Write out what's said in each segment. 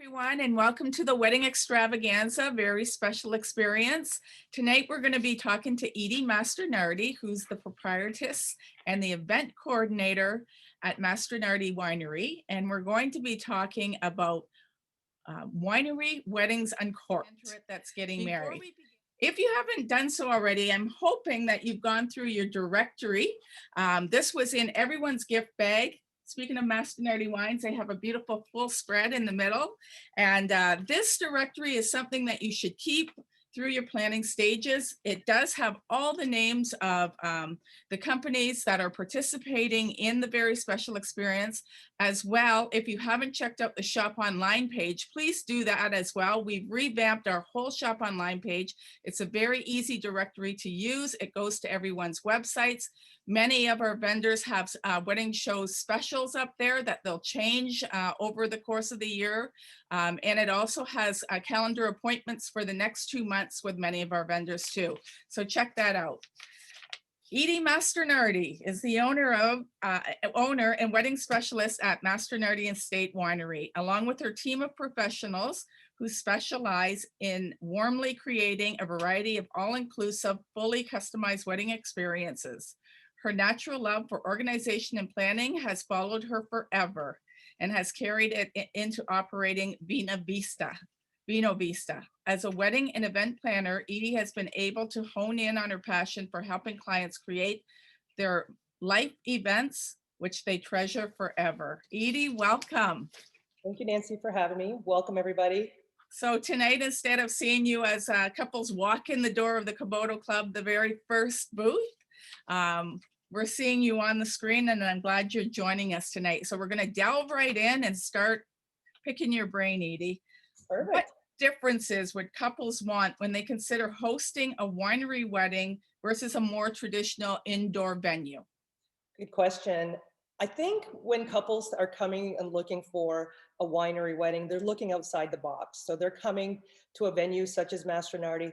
Everyone, and welcome to the Wedding Extravaganza, very special experience. Tonight, we're going to be talking to Eadie Mastronardi, who's the proprietress and the event coordinator at Mastronardi Winery. And we're going to be talking about winery weddings uncorked that's getting married. If you haven't done so already, I'm hoping that you've gone through your directory. This was in everyone's gift bag. Speaking of Mastronardi wines, they have a beautiful full spread in the middle. And this directory is something that you should keep through your planning stages. It does have all the names of the companies that are participating in the very special experience as well. If you haven't checked out the shop online page, please do that as well. We've revamped our whole shop online page. It's a very easy directory to use. It goes to everyone's websites. Many of our vendors have wedding show specials up there that they'll change over the course of the year. And it also has calendar appointments for the next 2 months with many of our vendors too. So check that out. Eadie Mastronardi is the owner and wedding specialist at Mastronardi Estate Winery, along with her team of professionals who specialize in warmly creating a variety of all-inclusive, fully customized wedding experiences. Her natural love for organization and planning has followed her forever and has carried it into operating Vino Vista. As a wedding and event planner, Eadie has been able to hone in on her passion for helping clients create their life events, which they treasure forever. Eadie, welcome. Thank you, Nancy, for having me. Welcome, everybody. So tonight, instead of seeing you as couples walk in the door of the Komodo Club, the very first booth, we're seeing you on the screen, and I'm glad you're joining us tonight. So we're going to delve right in and start picking your brain, Eadie. Perfect. What differences would couples want when they consider hosting a winery wedding versus a more traditional indoor venue? Good question. I think when couples are coming and looking for a winery wedding, they're looking outside the box. So they're coming to a venue such as Mastronardi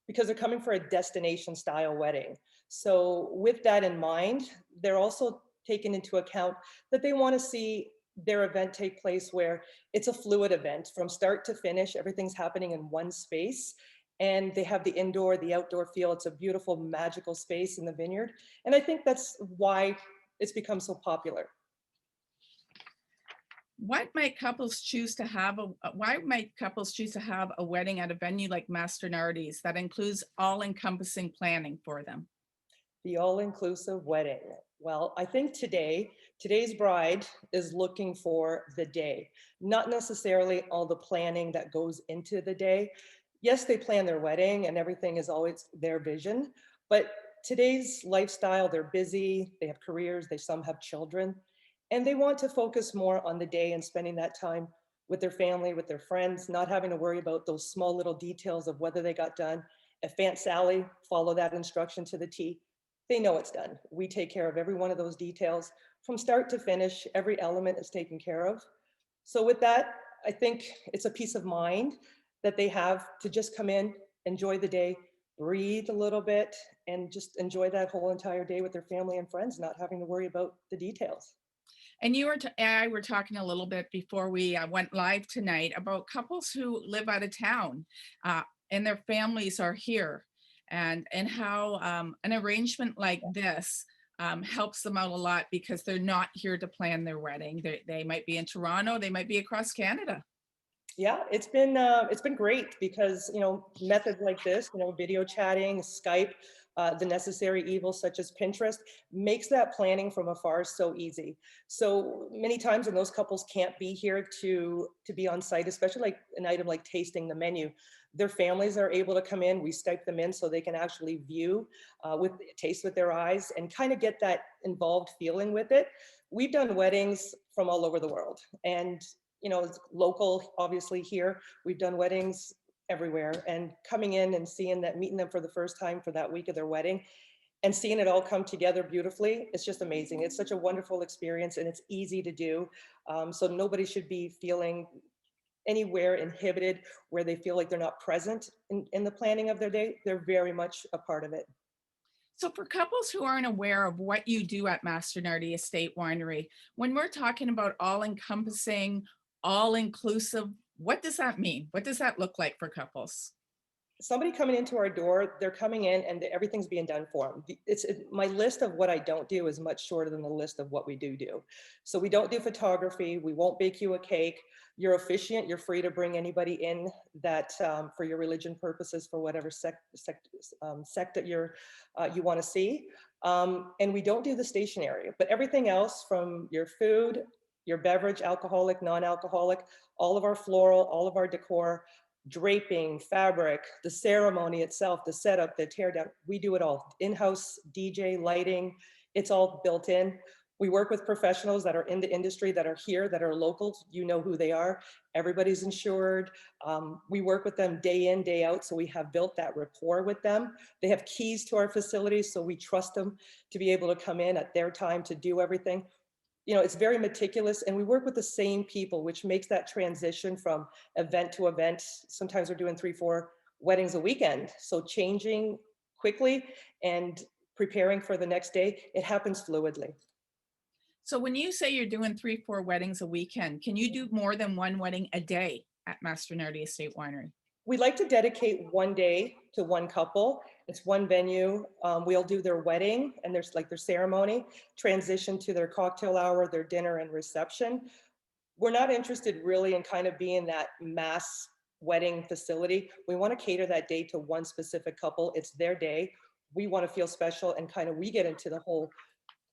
because they're coming for a destination style wedding. So with that in mind, they're also taking into account that they want to see their event take place where it's a fluid event from start to finish. Everything's happening in one space, and they have the indoor, the outdoor feel. It's a beautiful, magical space in the vineyard. And I think that's why it's become so popular. Why might couples choose to have a wedding at a venue like Mastronardi's that includes all-encompassing planning for them? The all-inclusive wedding. Well, I think today's bride is looking for the day, not necessarily all the planning that goes into the day. Yes, they plan their wedding and everything is always their vision, but today's lifestyle, they're busy, they have careers, some have children, and they want to focus more on the day and spending that time with their family, with their friends, not having to worry about those small little details of whether they got done. If Aunt Sally follow that instruction to the T, they know it's done. We take care of every one of those details from start to finish. Every element is taken care of. So with that, I think it's a peace of mind that they have to just come in, enjoy the day, breathe a little bit, and just enjoy that whole entire day with their family and friends, not having to worry about the details. And I were talking a little bit before we went live tonight about couples who live out of town and their families are here, and how an arrangement like this helps them out a lot because they're not here to plan their wedding. They might be in Toronto, they might be across Canada. Yeah, it's been great because, methods like this, video chatting, Skype, the necessary evils such as Pinterest makes that planning from afar so easy. So many times when those couples can't be here to be on site, especially like an item like tasting the menu, their families are able to come in. We Skype them in so they can actually view, taste with their eyes and kind of get that involved feeling with it. We've done weddings from all over the world, and it's local, obviously here. We've done weddings everywhere, and coming in and meeting them for the first time for that week of their wedding and seeing it all come together beautifully, it's just amazing. It's such a wonderful experience and it's easy to do. So nobody should be feeling anywhere inhibited where they feel like they're not present in the planning of their day. They're very much a part of it. So for couples who aren't aware of what you do at Mastronardi Estate Winery, when we're talking about all-encompassing, all-inclusive What does that mean? What does that look like for couples? Somebody coming into our door, they're coming in and everything's being done for them. My list of what I don't do is much shorter than the list of what we do. So we don't do photography. We won't bake you a cake. You're officiant. You're free to bring anybody in that for your religion purposes, for whatever sect that you want to see. And we don't do the stationery, but everything else from your food, your beverage, alcoholic, non-alcoholic, all of our floral, all of our decor, draping, fabric, the ceremony itself, the setup, the tear down, we do it all. In-house DJ, lighting, it's all built in. We work with professionals that are in the industry, that are here, that are locals. You know who they are. Everybody's insured. We work with them day in, day out. So we have built that rapport with them. They have keys to our facilities, so we trust them to be able to come in at their time to do everything. You know, it's very meticulous, and we work with the same people, which makes that transition from event to event. Sometimes we're doing 3, 4 weddings a weekend. So changing quickly and preparing for the next day, it happens fluidly. So when you say you're doing 3, 4 weddings a weekend, can you do more than one wedding a day at Mastronardi Estate Winery? We like to dedicate one day to one couple. It's one venue. We'll do their wedding and there's like their ceremony, transition to their cocktail hour, their dinner and reception. We're not interested really in kind of being that mass wedding facility. We want to cater that day to one specific couple. It's their day. We want to feel special, and kind of we get into the whole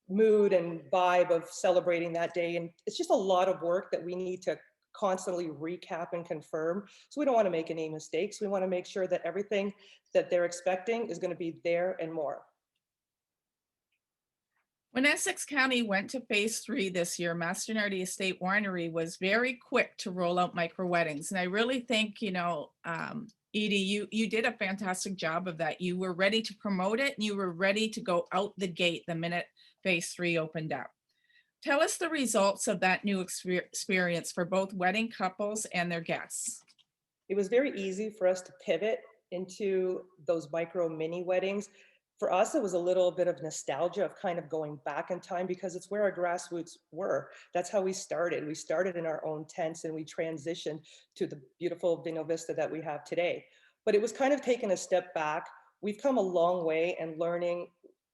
mood and vibe of celebrating that day. And it's just a lot of work that we need to constantly recap and confirm. So we don't want to make any mistakes. We want to make sure that everything that they're expecting is going to be there and more. When Essex County went to phase 3 this year, Mastronardi Estate Winery was very quick to roll out micro weddings. And I really think, Eadie, you did a fantastic job of that. You were ready to promote it, and you were ready to go out the gate the minute phase 3 opened up. Tell us the results of that new experience for both wedding couples and their guests. It was very easy for us to pivot into those micro mini weddings. For us, it was a little bit of nostalgia of kind of going back in time, because it's where our grassroots were. That's how we started. We started in our own tents and we transitioned to the beautiful Vino Vista that we have today. But it was kind of taking a step back. We've come a long way and learning,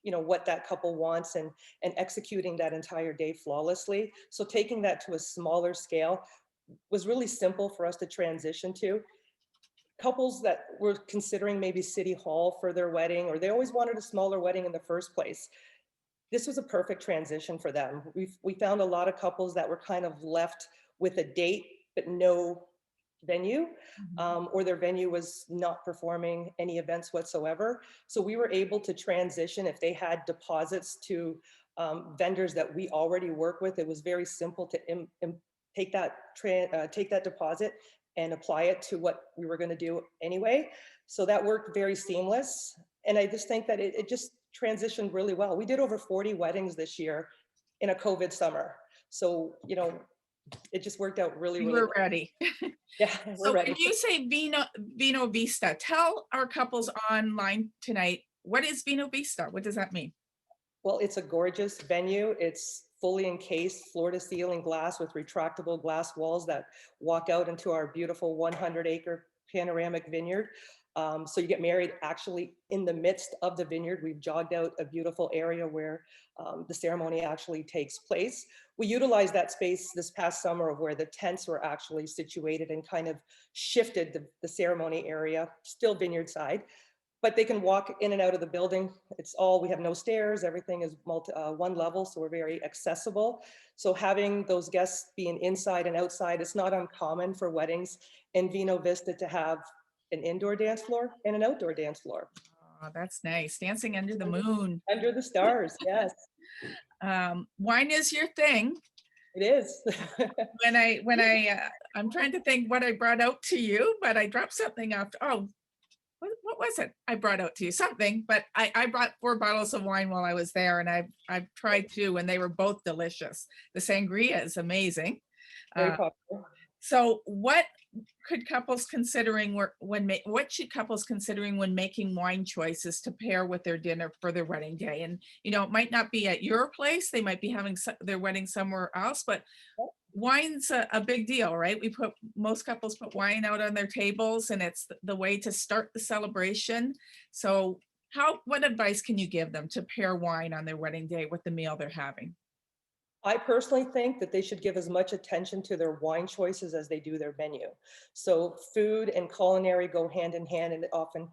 what that couple wants and executing that entire day flawlessly. So taking that to a smaller scale was really simple for us to transition to. Couples that were considering maybe City Hall for their wedding, or they always wanted a smaller wedding in the first place, this was a perfect transition for them. We found a lot of couples that were kind of left with a date but no venue, or their venue was not performing any events whatsoever. So we were able to transition. If they had deposits to vendors that we already work with, it was very simple to take that deposit and apply it to what we were going to do anyway. So that worked very seamless. And I just think that it just transitioned really well. We did over 40 weddings this year in a COVID summer. So, it just worked out really, really We're well. ready. Yeah, we're So ready. when you say Vino Vista, tell our couples online tonight, what is Vino Vista? What does that mean? Well, it's a gorgeous venue. It's fully encased, floor to ceiling glass with retractable glass walls that walk out into our beautiful 100-acre panoramic vineyard. So you get married actually in the midst of the vineyard. We've jogged out a beautiful area where the ceremony actually takes place. We utilized that space this past summer of where the tents were actually situated and kind of shifted the ceremony area, still vineyard side, but they can walk in and out of the building. We have no stairs, everything is one level, so we're very accessible. So having those guests being inside and outside, it's not uncommon for weddings in Vino Vista to have an indoor dance floor and an outdoor dance floor. Oh, that's nice. Dancing under the moon. Under the stars, yes. Wine is your thing. It is. I'm trying to think what I brought out to you, but I dropped something off. Oh, what was it? I brought out to you something, but I brought 4 bottles of wine while I was there, and I've tried 2, and they were both delicious. The sangria is amazing. Very popular. So what should couples considering when making wine choices to pair with their dinner for their wedding day? And it might not be at your place, they might be having their wedding somewhere else, but wine's a big deal, right? Most couples put wine out on their tables and it's the way to start the celebration. So what advice can you give them to pair wine on their wedding day with the meal they're having? I personally think that they should give as much attention to their wine choices as they do their menu. So food and culinary go hand in hand, and often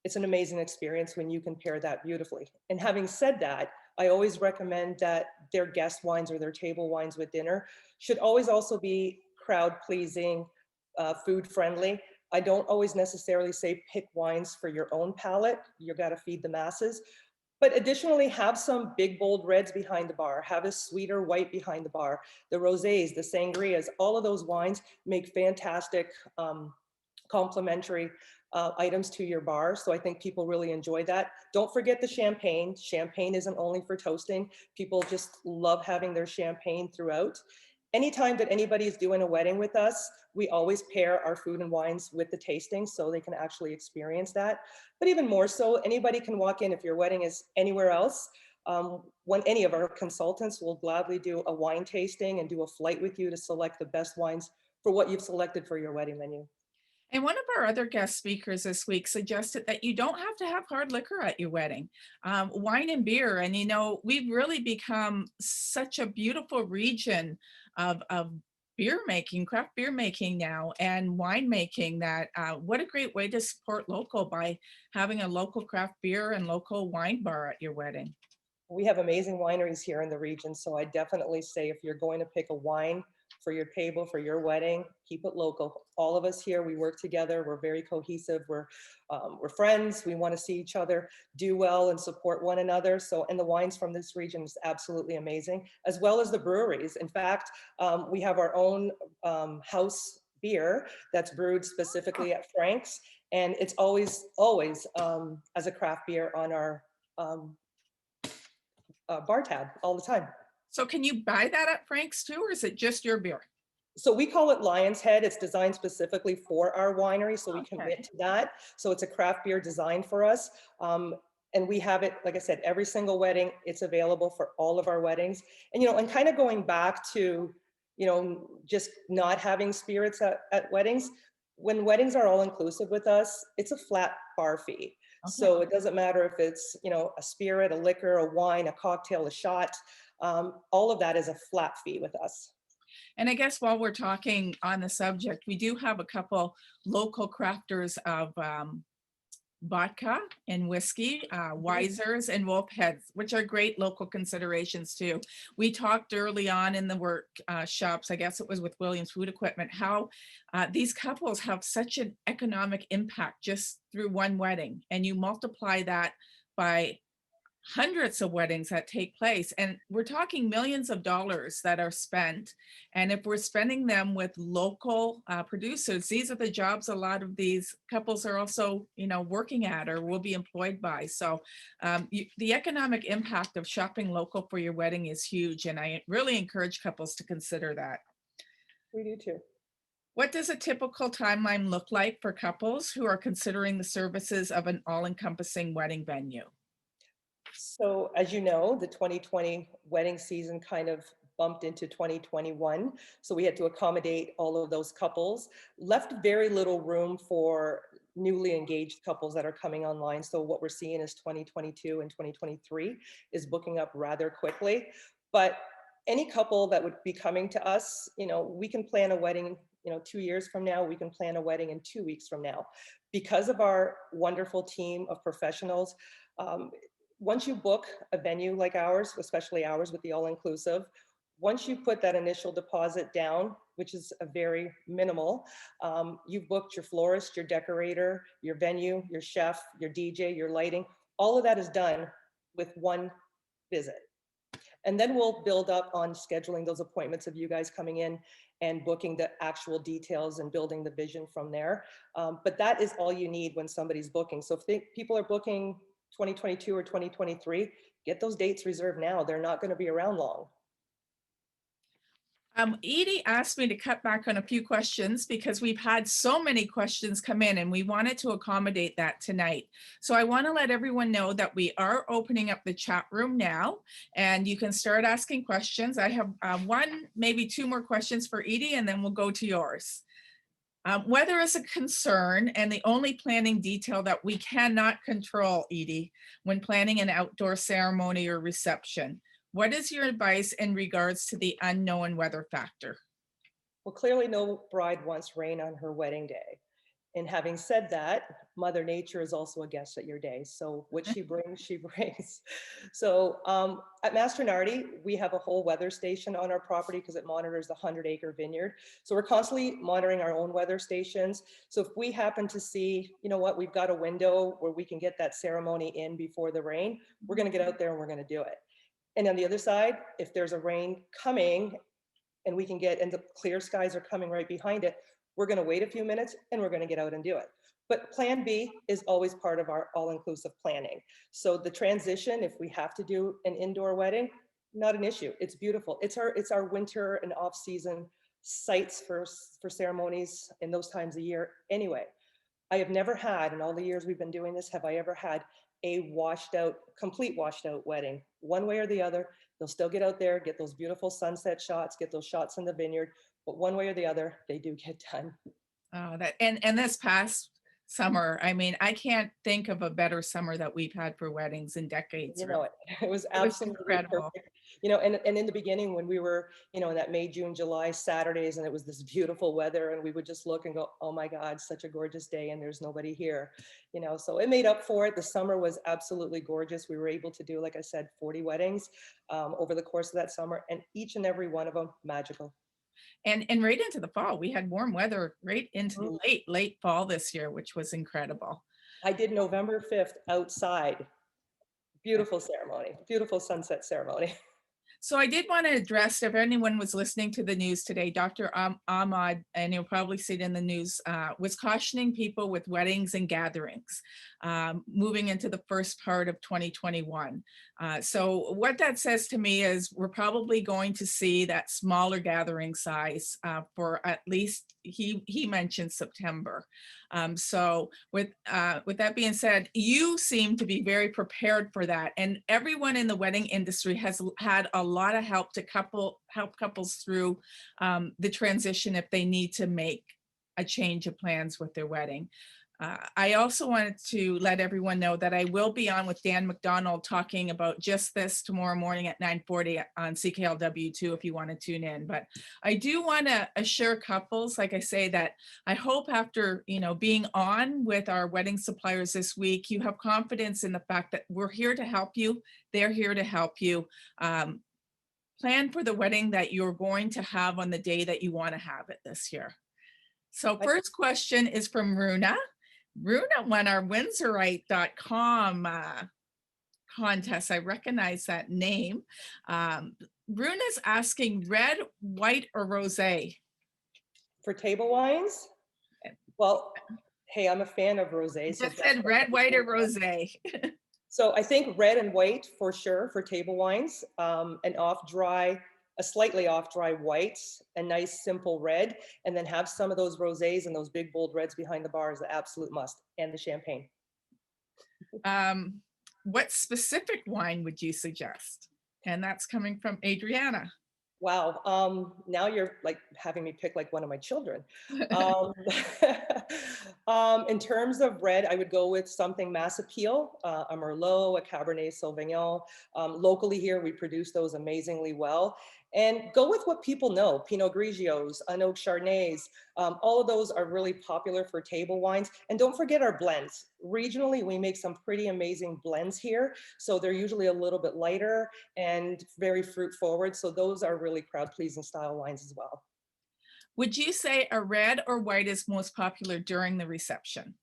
it's an amazing experience when you can pair that beautifully. And having said that, I always recommend that their guest wines or their table wines with dinner should always also be crowd pleasing, food friendly. I don't always necessarily say pick wines for your own palate. You got to feed the masses. But additionally, have some big, bold reds behind the bar, have a sweeter white behind the bar, the rosés, the sangrias, all of those wines make fantastic complementary items to your bar. So I think people really enjoy that. Don't forget the champagne. Champagne isn't only for toasting. People just love having their champagne throughout. Anytime that anybody's doing a wedding with us, we always pair our food and wines with the tasting so they can actually experience that. But even more so, anybody can walk in if your wedding is anywhere else. When any of our consultants will gladly do a wine tasting and do a flight with you to select the best wines for what you've selected for your wedding menu. And one of our other guest speakers this week suggested that you don't have to have hard liquor at your wedding, wine and beer. And, we've really become such a beautiful region of beer making, craft beer making now, and wine making that what a great way to support local by having a local craft beer and local wine bar at your wedding. We have amazing wineries here in the region, so I definitely say if you're going to pick a wine for your table, for your wedding, keep it local. All of us here, we work together. We're very cohesive. We're friends. We want to see each other do well and support one another. So, and the wines from this region is absolutely amazing, as well as the breweries. In fact, we have our own house beer that's brewed specifically at Frank's, and it's always as a craft beer on our bar tab all the time. So can you buy that at Frank's too, or is it just your beer? So we call it Lion's Head. It's designed specifically for our winery, so we Okay. commit to that. So it's a craft beer designed for us. And we have it, like I said, every single wedding, it's available for all of our weddings. And, and kind of going back to, just not having spirits at weddings, when weddings are all inclusive with us, it's a flat bar fee. Okay. So it doesn't matter if it's, a spirit, a liquor, a wine, a cocktail, a shot, all of that is a flat fee with us. And I guess while we're talking on the subject, we do have a couple local crafters of vodka and whiskey, Wisers and Wolfheads, which are great local considerations too. We talked early on in the workshops, I guess it was with Williams Food Equipment, how these couples have such an economic impact just through one wedding. And you multiply that by hundreds of weddings that take place, and we're talking millions of dollars that are spent. And if we're spending them with local producers, these are the jobs a lot of these couples are also working at or will be employed by. So the economic impact of shopping local for your wedding is huge, and I really encourage couples to consider that. We do too. What does a typical timeline look like for couples who are considering the services of an all-encompassing wedding venue? So as you know, the 2020 wedding season kind of bumped into 2021. So we had to accommodate all of those couples, left very little room for newly engaged couples that are coming online. So what we're seeing is 2022 and 2023 is booking up rather quickly. But any couple that would be coming to us, we can plan a wedding, 2 years from now, we can plan a wedding in 2 weeks from now. Because of our wonderful team of professionals, once you book a venue like ours, especially ours with the all-inclusive, once you put that initial deposit down, which is a very minimal, you've booked your florist, your decorator, your venue, your chef, your DJ, your lighting, all of that is done with one visit. And then we'll build up on scheduling those appointments of you guys coming in and booking the actual details and building the vision from there. But that is all you need when somebody's booking. So if people are booking 2022 or 2023, get those dates reserved now. They're not going to be around long. Edie asked me to cut back on a few questions because we've had so many questions come in and we wanted to accommodate that tonight. So I want to let everyone know that we are opening up the chat room now and you can start asking questions. I have one, maybe two more questions for Edie and then we'll go to yours. Weather is a concern and the only planning detail that we cannot control, Edie, when planning an outdoor ceremony or reception. What is your advice in regards to the unknown weather factor? Well, clearly no bride wants rain on her wedding day. And having said that, Mother Nature is also a guest at your day. So what she brings, she brings. So at Mastronardi, we have a whole weather station on our property because it monitors the 100-acre vineyard. So we're constantly monitoring our own weather stations. So if we happen to see, you know what, we've got a window where we can get that ceremony in before the rain, we're going to get out there and we're going to do it. And on the other side, if there's a rain coming and we can get, and the clear skies are coming right behind it, we're going to wait a few minutes and we're going to get out and do it. But plan B is always part of our all-inclusive planning. So the transition, if we have to do an indoor wedding, not an issue. It's beautiful. It's our winter and off-season sites for ceremonies in those times of year anyway. I have never had, in all the years we've been doing this, have I ever had a washed out, complete washed out wedding, one way or the other. They'll still get out there, get those beautiful sunset shots, get those shots in the vineyard, but one way or the other, they do get done. And this past summer, I mean, I can't think of a better summer that we've had for weddings in decades. You know, Really. it was It was absolutely incredible. perfect. You know, and in the beginning when we were, you know, in that May, June, July Saturdays, and it was this beautiful weather and we would just look and go, oh my God, such a gorgeous day and there's nobody here, you know, so it made up for it. The summer was absolutely gorgeous. We were able to do, like I said, 40 weddings over the course of that summer, and each and every one of them magical. And right into the fall, we had warm weather right into Mhm. the late fall this year, which was incredible. I did November 5th outside. Beautiful ceremony, beautiful sunset ceremony. So I did want to address, if anyone was listening to the news today, Dr. Ahmad, and you'll probably see it in the news, was cautioning people with weddings and gatherings moving into the first part of 2021. So what that says to me is we're probably going to see that smaller gathering size for at least, he mentioned September. So with that being said, you seem to be very prepared for that. And everyone in the wedding industry has had a lot of help to help couples through the transition if they need to make a change of plans with their wedding. I also wanted to let everyone know that I will be on with Dan McDonald talking about just this tomorrow morning at 9:40 on CKLW2 if you want to tune in. But I do want to assure couples, like I say, that I hope after, you know, being on with our wedding suppliers this week, you have confidence in the fact that we're here to help you. They're here to help you. Plan for the wedding that you're going to have on the day that you want to have it this year. So first question is from Runa. Runa won our Windsorite.com contest. I recognize that name. Runa's asking red, white, or rosé? For table wines, well, hey, I'm a fan of rosé. Just said red, white, or rosé. So I think red and white for sure for table wines, an off dry, a slightly off dry white, a nice simple red, and then have some of those rosés and those big bold reds behind the bar is the absolute must, and the champagne. What specific wine would you suggest? And that's coming from Adriana. Wow. Now you're like having me pick like one of my children. In terms of red, I would go with something mass appeal, a Merlot, a Cabernet Sauvignon. Locally here, we produce those amazingly well. And go with what people know, Pinot Grigios, unoaked Chardonnays. All of those are really popular for table wines. And don't forget our blends. Regionally, we make some pretty amazing blends here. So they're usually a little bit lighter and very fruit forward. So those are really crowd pleasing style wines as well. Would you say a red or white is most popular during the reception?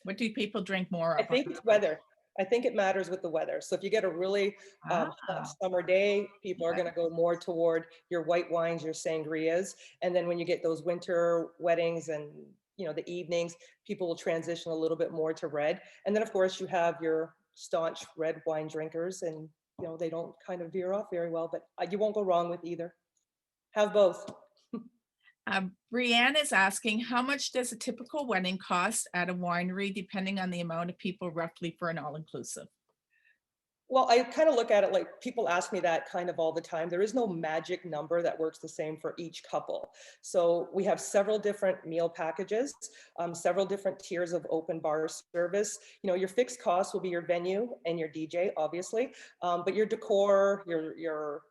What do people drink more I of? think it's weather. I think it matters with the weather. So if you get a really hot summer day, people are going to go more toward your white wines, your sangrias. And then when you get those winter weddings and, you know, the evenings, people will transition a little bit more to red. And then of course you have your staunch red wine drinkers, and, you know, they don't kind of veer off very well, but you won't go wrong with either. Have both. Brianne is asking, how much does a typical wedding cost at a winery, depending on the amount of people roughly for an all-inclusive? Well, I kind of look at it like people ask me that kind of all the time. There is no magic number that works the same for each couple. So we have several different meal packages, several different tiers of open bar service. You know, your fixed costs will be your venue and your DJ, obviously, but your decor, your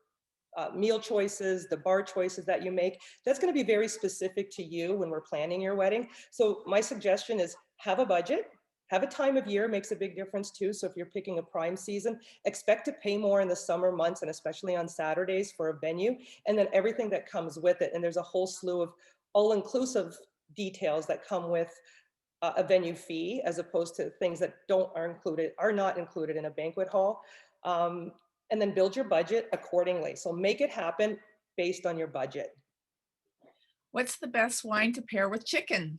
meal choices, the bar choices that you make, that's going to be very specific to you when we're planning your wedding. So my suggestion is have a budget. Have a time of year makes a big difference too. So if you're picking a prime season, expect to pay more in the summer months and especially on Saturdays for a venue, and then everything that comes with it. And there's a whole slew of all-inclusive details that come with a venue fee, as opposed to things that are not included in a banquet hall. Um, and then build your budget accordingly. So make it happen based on your budget. What's the best wine to pair with chicken?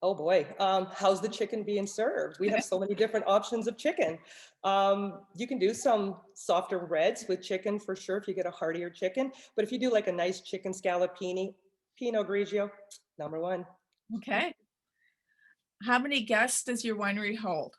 Oh boy, how's the chicken being served? We have so many different options of chicken. You can do some softer reds with chicken for sure if you get a heartier chicken. But if you do like a nice chicken scallopini, Pinot Grigio, number one. Okay. How many guests does your winery hold?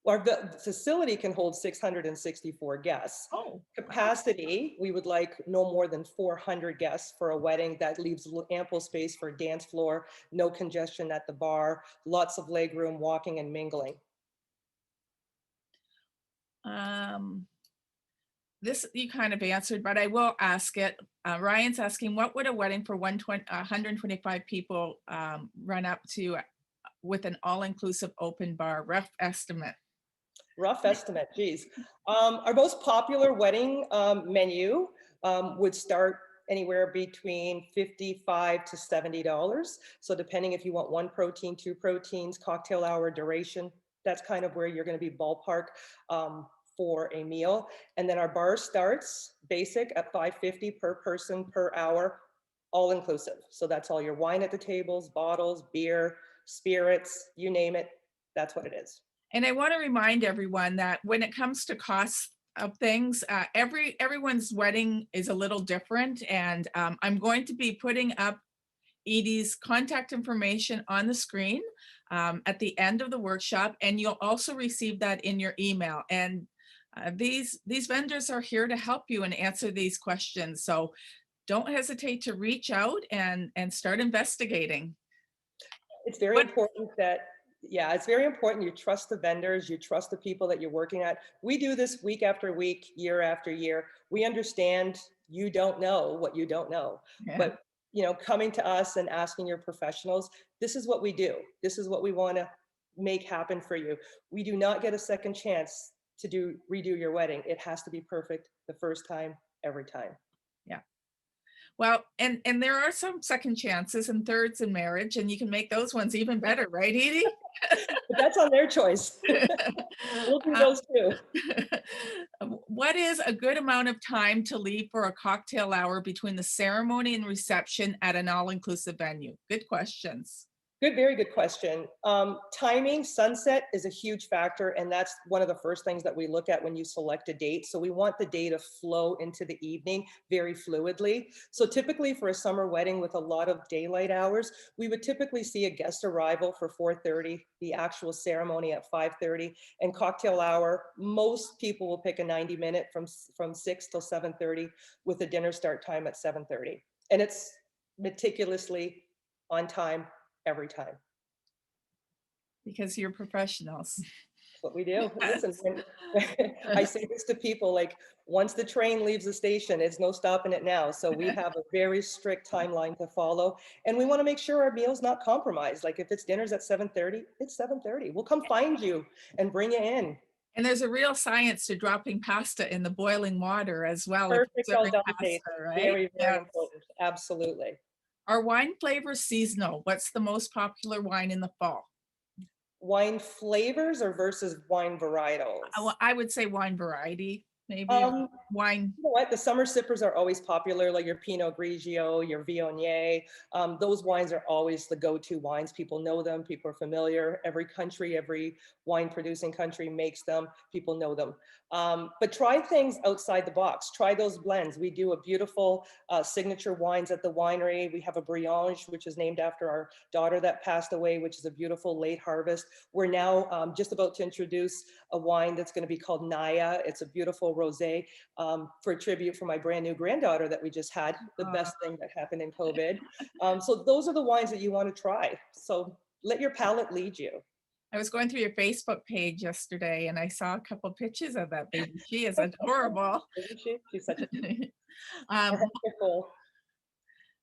The facility can hold 664 guests. Oh, Capacity, we would like no more than 400 guests for a wedding. That leaves ample space for dance floor, no congestion at the bar, lots of leg room, walking and mingling. This you kind of answered, but I will ask it. Ryan's asking, what would a wedding for 125 people run up to with an all-inclusive open bar? Rough estimate. Rough estimate, geez. Our most popular wedding menu would start anywhere between $55 to $70. So depending if you want one protein, two proteins, cocktail hour, duration, that's kind of where you're going to be ballpark for a meal. And then our bar starts basic at $5.50 per person per hour, all inclusive. So that's all your wine at the tables, bottles, beer, spirits, you name it. That's what it is. And I want to remind everyone that when it comes to costs of things, everyone's wedding is a little different. And I'm going to be putting up Eadie's contact information on the screen at the end of the workshop, and you'll also receive that in your email. And these vendors are here to help you and answer these questions. So don't hesitate to reach out and start investigating. It's very important that, yeah, it's very important you trust the vendors, you trust the people that you're working at. We do this week after week, year after year. We understand you don't know what you don't know, Yeah. But you know, coming to us and asking your professionals, this is what we do. This is what we want to make happen for you. We do not get a second chance to redo your wedding. It has to be perfect the first time, every time. Yeah. Well, and there are some second chances and thirds in marriage, and you can make those ones even better, right, Eadie? But that's on their choice. We'll do those too. What is a good amount of time to leave for a cocktail hour between the ceremony and reception at an all-inclusive venue? Good questions. Good, very good question. Timing, sunset is a huge factor, and that's one of the first things that we look at when you select a date. So we want the day to flow into the evening very fluidly. So typically for a summer wedding with a lot of daylight hours, we would typically see a guest arrival for 4:30, the actual ceremony at 5:30, and cocktail hour. Most people will pick a 90-minute from 6 till 7:30 with a dinner start time at 7:30. And it's meticulously on time every time. Because you're professionals. That's what we do. Yes. Listen, I say this to people, like, once the train leaves the station, it's no stopping it now. So we have a very strict timeline to follow. And we want to make sure our meal's not compromised. Like if it's dinner's at 7:30, it's 7:30. We'll come find you and bring you in. And there's a real science to dropping pasta in the boiling water as well. Perfect al dente. Pasta, right? Very, very Yes. important. Absolutely. Are wine flavors seasonal? What's the most popular wine in the fall? Wine flavors or versus wine varietals? I would say wine variety. Maybe a Um, wine. You know what? The summer sippers are always popular, like your Pinot Grigio, your Viognier. Those wines are always the go-to wines. People know them. People are familiar. Every country, every wine-producing country makes them. People know them. But try things outside the box. Try those blends. We do a beautiful signature wines at the winery. We have a Briange, which is named after our daughter that passed away, which is a beautiful late harvest. We're now just about to introduce a wine that's going to be called Naya. It's a beautiful rosé for a tribute for my brand new granddaughter that we just had, the best thing that happened in COVID. So those are the wines that you want to try. So let your palate lead you. I was going through your Facebook page yesterday and I saw a couple pictures of that baby. She is adorable. Isn't she? She's such a, Um, our hands are full.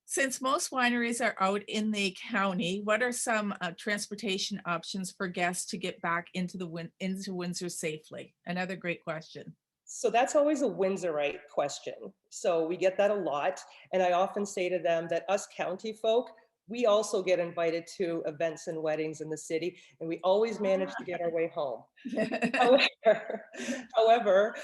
since most wineries are out in the county, what are some transportation options for guests to get back into Windsor safely? Another great question. So that's always a Windsorite question. So we get that a lot. And I often say to them that us county folk, we also get invited to events and weddings in the city, and we always manage to get our way home. However,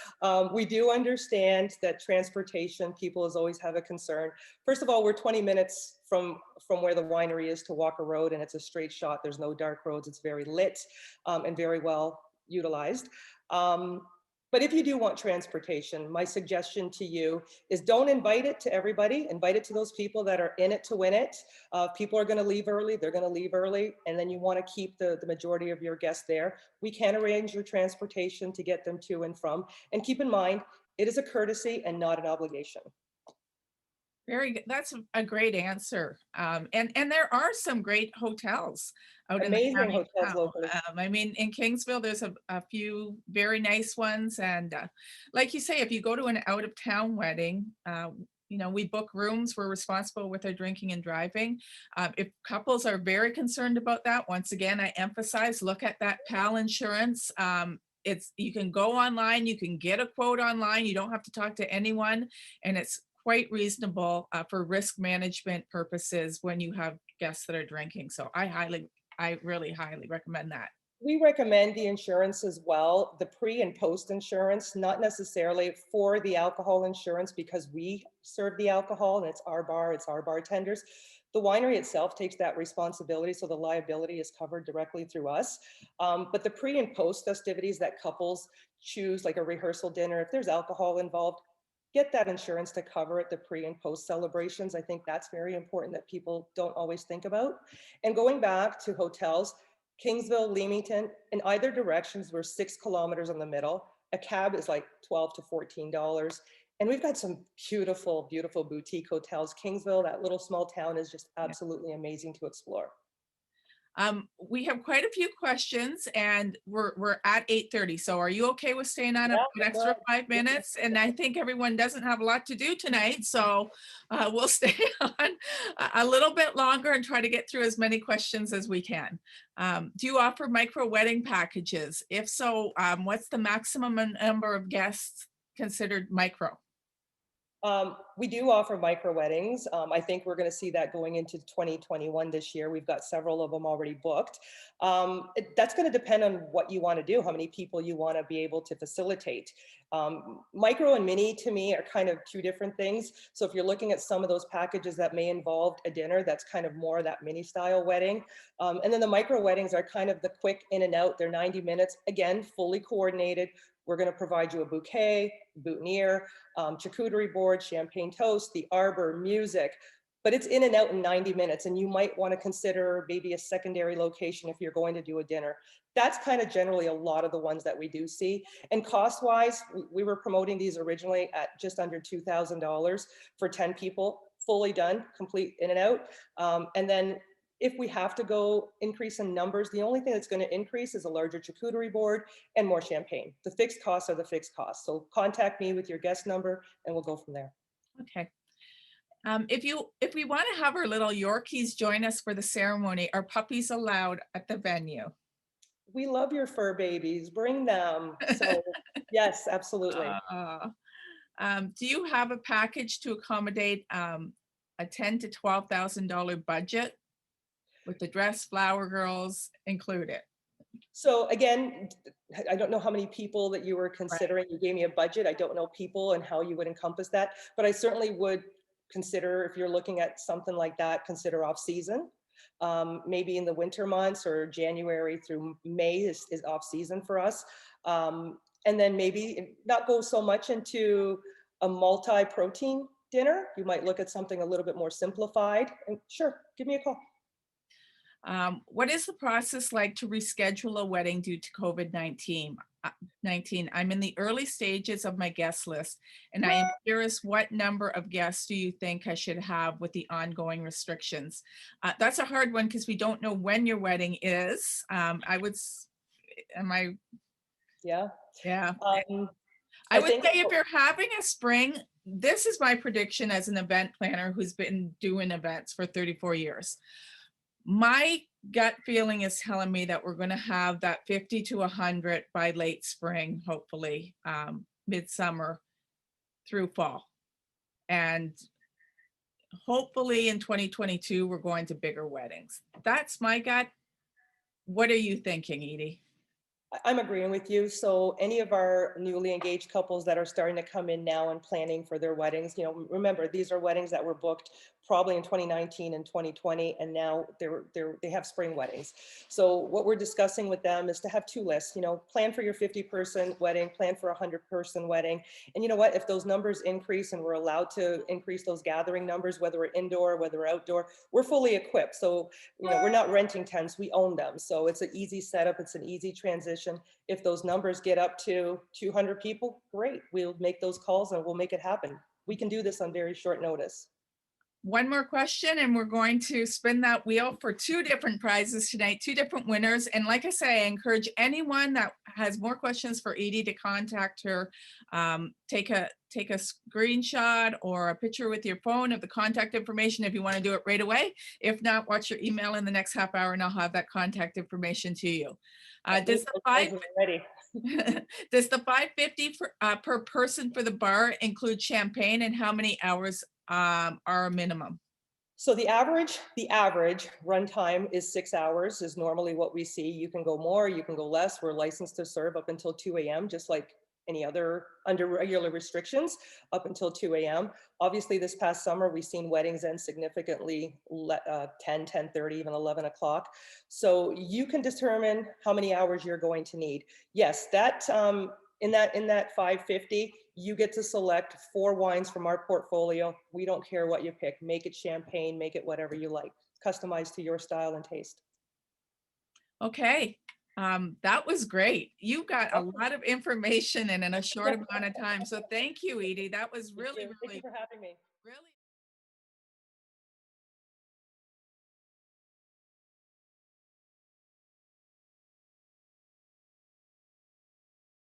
we do understand that transportation, people always have a concern. First of all, we're 20 minutes from where the winery is to Walker Road, and it's a straight shot. There's no dark roads. It's very lit and very well utilized. But if you do want transportation, my suggestion to you is don't invite it to everybody. Invite it to those people that are in it to win it. People are going to leave early. They're going to leave early. And then you want to keep the majority of your guests there. We can arrange your transportation to get them to and from. And keep in mind, it is a courtesy and not an obligation. Very good. That's a great answer. And there are some great hotels out in the Amazing county hotels now. locally. I mean, in Kingsville, there's a few very nice ones. And like you say, if you go to an out of town wedding, you know, we book rooms. We're responsible with our drinking and driving. If couples are very concerned about that, once again, I emphasize, look at that PAL insurance. You can go online, you can get a quote online. You don't have to talk to anyone. And it's quite reasonable for risk management purposes when you have guests that are drinking. So I really highly recommend that. We recommend the insurance as well, the pre and post insurance, not necessarily for the alcohol insurance because we serve the alcohol and it's our bar, it's our bartenders. The winery itself takes that responsibility, so the liability is covered directly through us. But the pre and post festivities that couples choose, like a rehearsal dinner, if there's alcohol involved, get that insurance to cover it, the pre and post celebrations. I think that's very important that people don't always think about. And going back to hotels, Kingsville, Leamington, in either directions, we're 6 kilometers in the middle. A cab is like $12 to $14. And we've got some beautiful, beautiful boutique hotels. Kingsville, that little small town, is just absolutely amazing to explore. We have quite a few questions and we're at 8:30. So are you okay with staying on an extra 5 minutes? And I think everyone doesn't have a lot to do tonight. So we'll stay on a little bit longer and try to get through as many questions as we can. Do you offer micro wedding packages? If so, what's the maximum number of guests considered micro? We do offer micro weddings. I think we're going to see that going into 2021 this year. We've got several of them already booked. That's going to depend on what you want to do, how many people you want to be able to facilitate. Micro and mini to me are kind of two different things. So if you're looking at some of those packages that may involve a dinner, that's kind of more that mini style wedding. And then the micro weddings are kind of the quick in and out. They're 90 minutes, again, fully coordinated. We're going to provide you a bouquet, boutonniere, charcuterie board, champagne toast, the arbor, music, but it's in and out in 90 minutes. And you might want to consider maybe a secondary location if you're going to do a dinner. That's kind of generally a lot of the ones that we do see. And cost-wise, we were promoting these originally at just under $2,000 for 10 people, fully done, complete in and out. And then if we have to go increase in numbers, the only thing that's going to increase is a larger charcuterie board and more champagne. The fixed costs are the fixed costs. So contact me with your guest number and we'll go from there. Okay. If we want to have our little Yorkies join us for the ceremony, are puppies allowed at the venue? We love your fur babies. Bring them. So yes, absolutely. Do you have a package to accommodate a $10,000 to $12,000 budget with the dress, flower girls included? So again, I don't know how many people that you were Right. considering. You gave me a budget. I don't know people and how you would encompass that, but I certainly would consider, if you're looking at something like that, consider off season. Maybe in the winter months or January through May is off season for us. And then maybe not go so much into a multi-protein dinner. You might look at something a little bit more simplified, and sure, give me a call. What is the process like to reschedule a wedding due to COVID-19? 19. I'm in the early stages of my guest list, and I am curious, what number of guests do you think I should have with the ongoing restrictions? That's a hard one because we don't know when your wedding is. Am I, Yeah. yeah. Um, I I would think say if you're having a spring, this is my prediction as an event planner who's been doing events for 34 years. My gut feeling is telling me that we're going to have that 50 to 100 by late spring, hopefully, midsummer through fall. And hopefully in 2022, we're going to bigger weddings. That's my gut. What are you thinking, Eadie? I'm agreeing with you. So any of our newly engaged couples that are starting to come in now and planning for their weddings, remember, these are weddings that were booked probably in 2019 and 2020, and now they have spring weddings. So what we're discussing with them is to have two lists, plan for your 50-person wedding, plan for a 100-person wedding. And you know what, if those numbers increase and we're allowed to increase those gathering numbers, whether we're indoor, whether we're outdoor, we're fully equipped. So, we're not renting tents, we own them. So it's an easy setup, it's an easy transition. If those numbers get up to 200 people, great. We'll make those calls and we'll make it happen. We can do this on very short notice. One more question, and we're going to spin that wheel for two different prizes tonight, two different winners. And like I say, I encourage anyone that has more questions for Eadie to contact her. Take a screenshot or a picture with your phone of the contact information if you want to do it right away. If not, watch your email in the next half hour and I'll have that contact information to you. Does the 550 per person for the bar include champagne, and how many hours are a minimum? So the average runtime is 6 hours is normally what we see. You can go more, you can go less. We're licensed to serve up until 2 a.m., just like any other under regular restrictions up until 2 a.m. Obviously, this past summer, we've seen weddings end significantly 10, 10:30, even 11 o'clock. So you can determine how many hours you're going to need. Yes, in that 550, you get to select 4 wines from our portfolio. We don't care what you pick. Make it champagne, make it whatever you like, customized to your style and taste. Okay, that was great. You got a lot of information and in a short amount of time. So thank you, Edie. That was Thank really, you. Thank you really, for having me. really.